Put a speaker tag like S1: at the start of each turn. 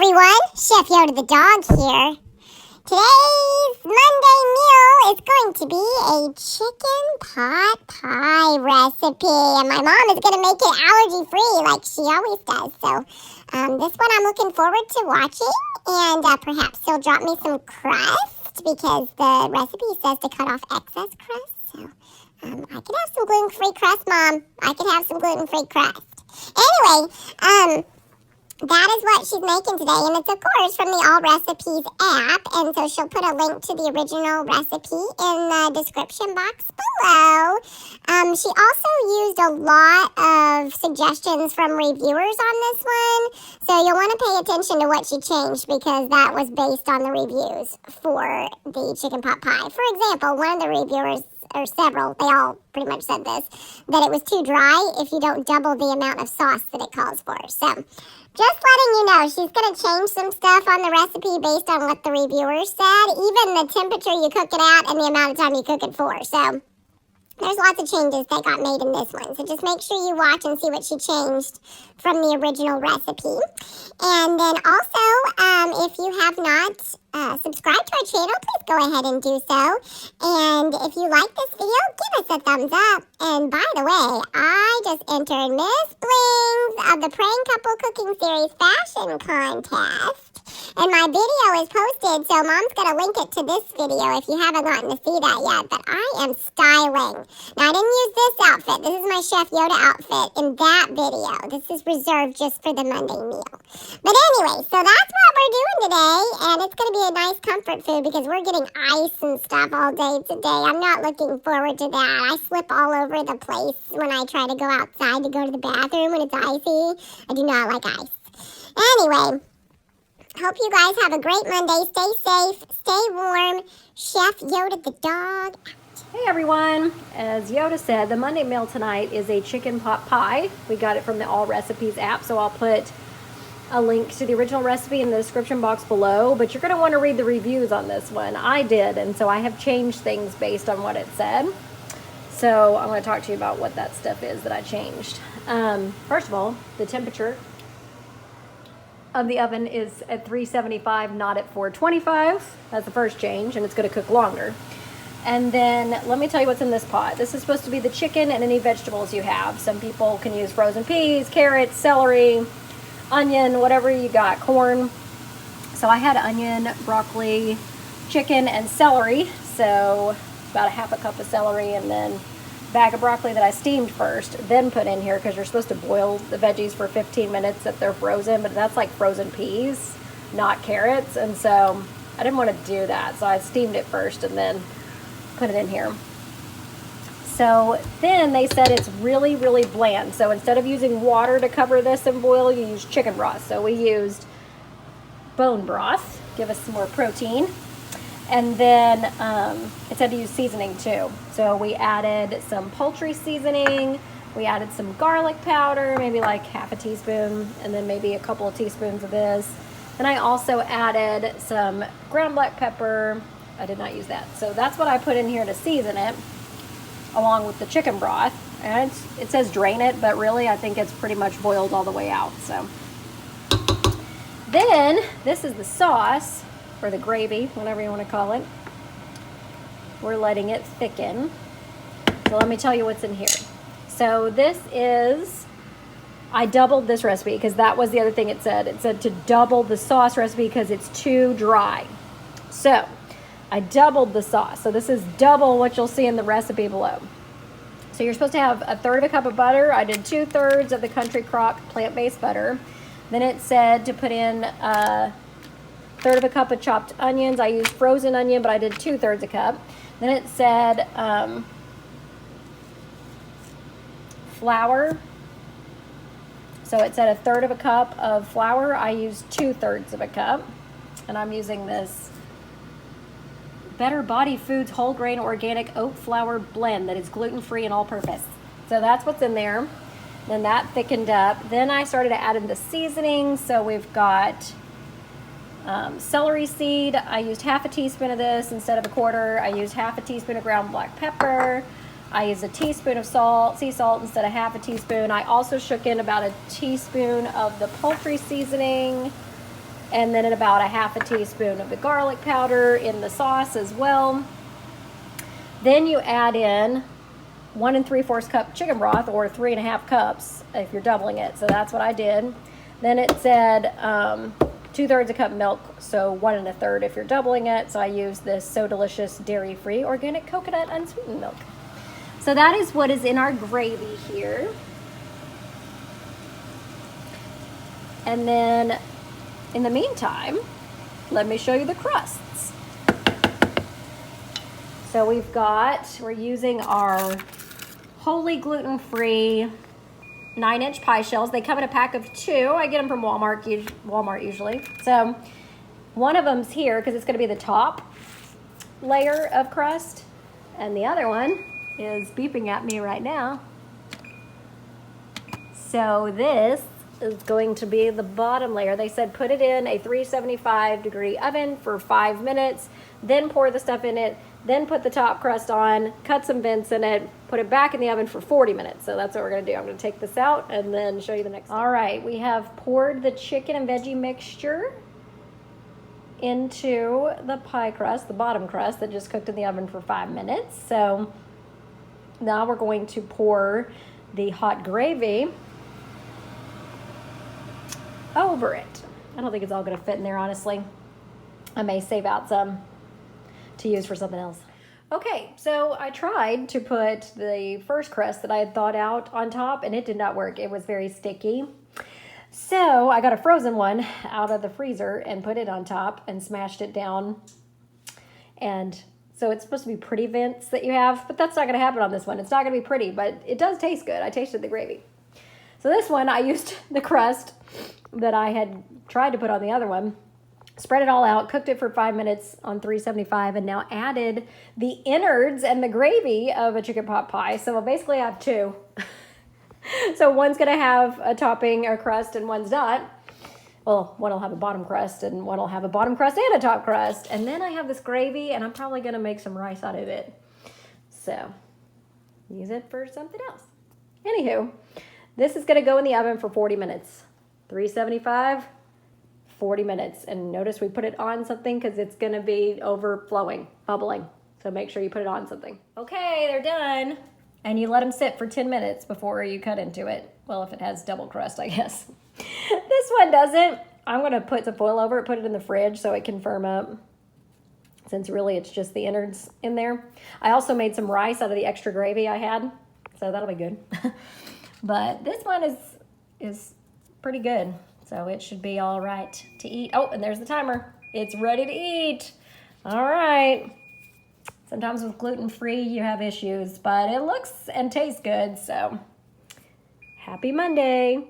S1: everyone, Chef Yoda the dog here. Today's Monday meal is going to be a chicken pot pie recipe, and my mom is going to make it allergy-free like she always does. So this one I'm looking forward to watching, and perhaps she'll drop me some crust because the recipe says to cut off excess crust. So I could have some gluten-free crust, Mom. I could have some gluten-free crust. Anyway, that is what she's making today, and it's, of course, from the All Recipes app, and so she'll put a link to the original recipe in the description box below. She also used a lot of suggestions from reviewers on this one, so you'll want to pay attention to what she changed because that was based on the reviews for the chicken pot pie. For example, one of the reviewers, or several, they all pretty much said this, that it was too dry if you don't double the amount of sauce that it calls for. So just letting you know, she's going to change some stuff on the recipe based on what the reviewers said, even the temperature you cook it at and the amount of time you cook it for. So there's lots of changes that got made in this one. So just make sure you watch and see what she changed from the original recipe. And then also, if you have not subscribed to our channel, please go ahead and do so. And if you like this video, give us a thumbs up. And by the way, I just entered Miss Blings of the Praying Couple Cooking Series Fashion Contest. And my video is posted, so Mom's going to link it to this video if you haven't gotten to see that yet. But I am styling. Now, I didn't use this outfit. This is my Chef Yoda outfit in that video. This is reserved just for the Monday meal. But anyway, so that's what we're doing today. And it's going to be a nice comfort food because we're getting ice and stuff all day today. I'm not looking forward to that. I slip all over the place when I try to go outside to go to the bathroom when it's icy. I do not like ice. Anyway, hope you guys have a great Monday. Stay safe, stay warm. Chef Yoda the dog.
S2: Hey everyone, as Yoda said, the Monday meal tonight is a chicken pot pie. We got it from the All Recipes app, so I'll put a link to the original recipe in the description box below, but you're going to want to read the reviews on this one. I did, and so I have changed things based on what it said. So I'm going to talk to you about what that stuff is that I changed. First of all, the temperature of the oven is at 375, not at 425. That's the first change, and it's going to cook longer. And then let me tell you what's in this pot. This is supposed to be the chicken and any vegetables you have. Some people can use frozen peas, carrots, celery, onion, whatever you got, corn. So I had onion, broccoli, chicken, and celery. So about a half a cup of celery and then a bag of broccoli that I steamed first, then put in here because you're supposed to boil the veggies for 15 minutes if they're frozen, but that's like frozen peas, not carrots. And so I didn't want to do that. So I steamed it first and then put it in here. So then they said it's really, really bland. So instead of using water to cover this and boil, you use chicken broth. So we used bone broth, give us some more protein. And then it said to use seasoning too. So we added some poultry seasoning. We added some garlic powder, maybe like half a teaspoon, and then maybe a couple of teaspoons of this. And I also added some ground black pepper. I did not use that. So that's what I put in here to season it, along with the chicken broth. And it says drain it, but really I think it's pretty much boiled all the way out. So then this is the sauce, or the gravy, whatever you want to call it. We're letting it thicken. So let me tell you what's in here. So this is, I doubled this recipe because that was the other thing it said. It said to double the sauce recipe because it's too dry. So I doubled the sauce. So this is double what you'll see in the recipe below. So you're supposed to have a third of a cup of butter. I did 2/3 of the Country Crock plant-based butter. Then it said to put in a third of a cup of chopped onions. I used frozen onion, but I did 2/3 a cup. Then it said flour. So it said a third of a cup of flour. I used 2/3 of a cup. And I'm using this Better Body Foods whole grain organic oat flour blend that is gluten-free and all-purpose. So that's what's in there. Then that thickened up. Then I started to add in the seasoning. So we've got celery seed. I used half a teaspoon of this instead of a quarter. I used half a teaspoon of ground black pepper. I used a teaspoon of salt, sea salt instead of half a teaspoon. I also shook in about a teaspoon of the poultry seasoning. And then about a half a teaspoon of the garlic powder in the sauce as well. Then you add in 1 3/4 cup chicken broth, or 3.5 cups if you're doubling it. So that's what I did. Then it said 2/3 a cup milk, so 1 1/3 if you're doubling it. So I used this So Delicious dairy-free organic coconut unsweetened milk. So that is what is in our gravy here. And then in the meantime, let me show you the crusts. So we're using our wholly gluten-free 9-inch pie shells. They come in a pack of 2. I get them from Walmart usually. So one of them's here because it's going to be the top layer of crust, and the other one is beeping at me right now. So this is going to be the bottom layer. They said put it in a 375-degree oven for 5 minutes, then pour the stuff in it, then put the top crust on, cut some vents in it, put it back in the oven for 40 minutes. So that's what we're gonna do. I'm gonna take this out and then show you the next step. All right, we have poured the chicken and veggie mixture into the pie crust, the bottom crust that just cooked in the oven for 5 minutes. So now we're going to pour the hot gravy over it. I don't think it's all gonna fit in there, honestly. I may save out some to use for something else. Okay, so I tried to put the first crust that I had thawed out on top, and it did not work. It was very sticky. So I got a frozen one out of the freezer and put it on top and smashed it down. And so it's supposed to be pretty vents that you have, but that's not gonna happen on this one. It's not gonna be pretty, but it does taste good. I tasted the gravy. So this one, I used the crust that I had tried to put on the other one, spread it all out, cooked it for 5 minutes on 375, and now added the innards and the gravy of a chicken pot pie. So basically I have 2. So one's gonna have a topping or crust and one's not. Well, one will have a bottom crust and one will have a bottom crust and a top crust. And then I have this gravy, and I'm probably gonna make some rice out of it. So use it for something else. Anywho, this is gonna go in the oven for 40 minutes. 375, 40 minutes. And notice we put it on something because it's gonna be overflowing, bubbling. So make sure you put it on something. Okay, they're done. And you let them sit for 10 minutes before you cut into it. Well, if it has double crust, I guess. This one doesn't. I'm gonna put some foil over it, put it in the fridge so it can firm up, since really it's just the innards in there. I also made some rice out of the extra gravy I had, so that'll be good. But this one is pretty good, so it should be all right to eat. Oh, and there's the timer. It's ready to eat. All right. Sometimes with gluten-free, you have issues, but it looks and tastes good, so happy Monday.